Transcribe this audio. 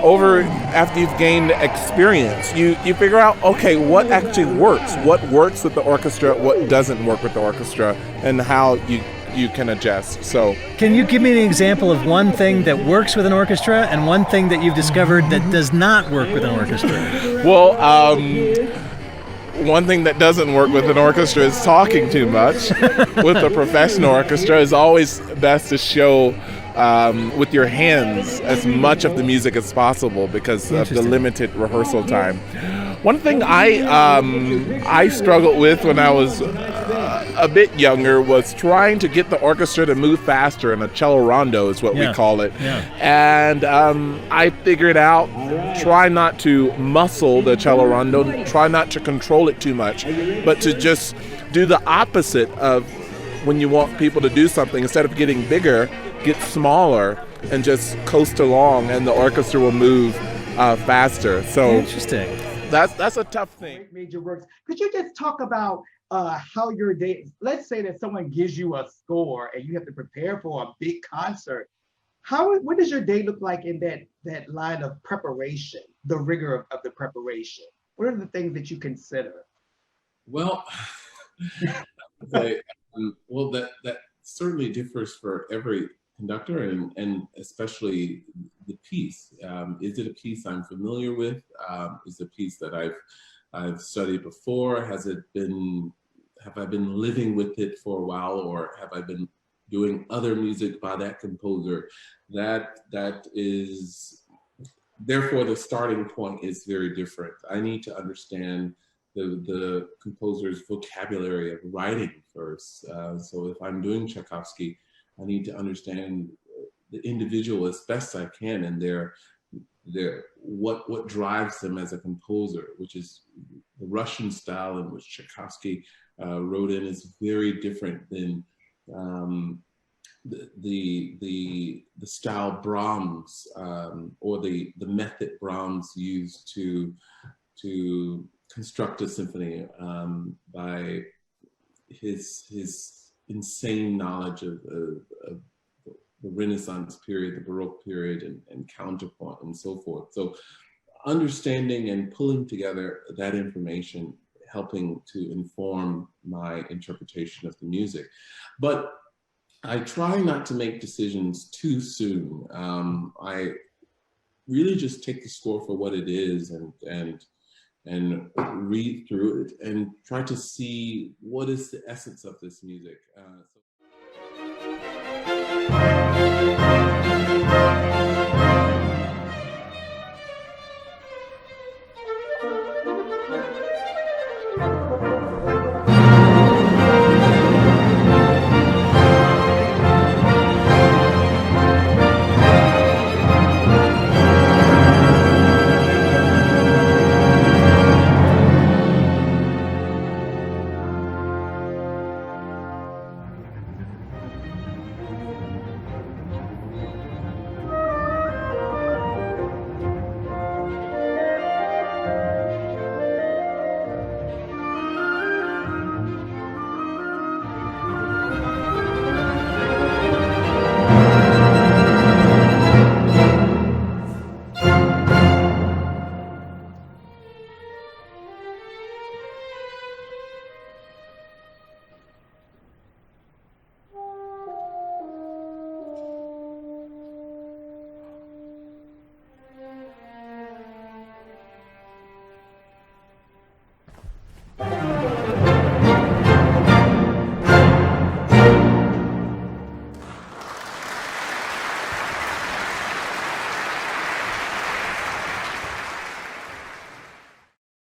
over after you've gained experience, you figure out, okay, what actually works, what works with the orchestra, what doesn't work with the orchestra, and how you can adjust. So, Can you give me an example of one thing that works with an orchestra and one thing that you've discovered that does not work with an orchestra? well, one thing that doesn't work with an orchestra is talking too much. With a professional orchestra, it's always best to show with your hands as much of the music as possible because of the limited rehearsal time. One thing I struggled with when I was a bit younger was trying to get the orchestra to move faster, and a cello rondo is what we call it. Yeah. And I figured out, try not to muscle the cello rondo, try not to control it too much, but to just do the opposite of when you want people to do something. Instead of getting bigger, get smaller and just coast along, and the orchestra will move faster. So Interesting. that's a tough thing. Major works. Could you just talk about how your day? Let's say that someone gives you a score and you have to prepare for a big concert. What does your day look like in that line of preparation, the rigor of the preparation? What are the things that you consider? Well, that certainly differs for every conductor, and especially the piece. Is it a piece I'm familiar with? Is it a piece that I've studied before? Have I been living with it for a while, or have I been doing other music by that composer? That is, therefore the starting point is very different. I need to understand the composer's vocabulary of writing first. So if I'm doing Tchaikovsky, I need to understand the individual as best I can, and their what drives them as a composer, which is the Russian style in which Tchaikovsky wrote in is very different than the style Brahms or the method Brahms used to construct a symphony by his insane knowledge of the Renaissance period, the Baroque period, and counterpoint and so forth. So understanding and pulling together that information, helping to inform my interpretation of the music. But I try not to make decisions too soon. I really just take the score for what it is and read through it and try to see what is the essence of this music.